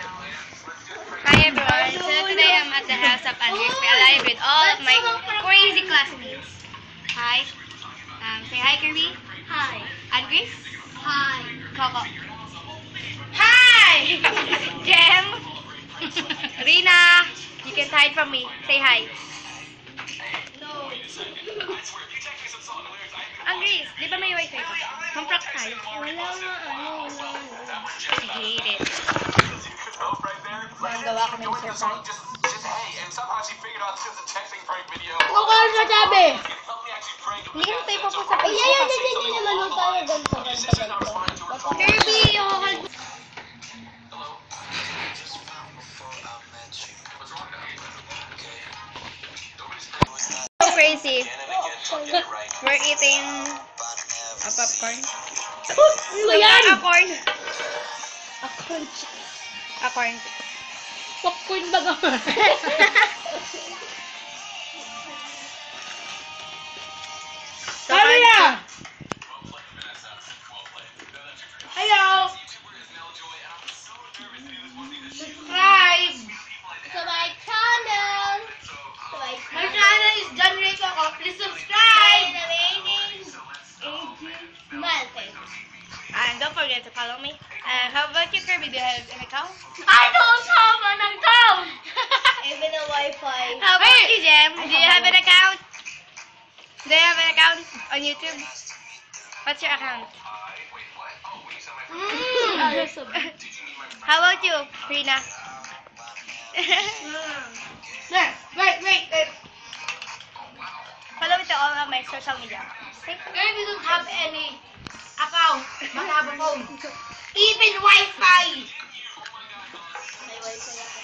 Hi everyone, so today I'm at the house of Andres. We're alive with all of my crazy classmates. Hi. Say hi, Kirby. Hi. Andres. Hi. Coco. Hi! Jem. Rina. You can hide from me. Say hi. No. Andres, di ba may wifi ka? Mag-prank tayo. Wala nga, wala. I hate it. Magawa kami ng surprise. Kung ano sasabi? Hindi ka tayo po sa Ay, yan naman tayo ganito. Kirby, yung so crazy. We're eating a popcorn. Ano yan? A corn. Ako. A corn. Popcorn ba ka? So, Ano yan? hello! Subscribe! To my channel. My channel is John Ray Coco. Please subscribe! And don't forget to follow me. How about you, Kirby? Do you have an account? I don't have an account. Even a Wi-Fi. How about you, Jem? Do you have an account? Do you have an account on YouTube? What's your account? How about you, Rina? Wait. Follow me to all of my social media. Kirby don't have any account. But have a phone. Even Wi-Fi. May Wi-Fi ako.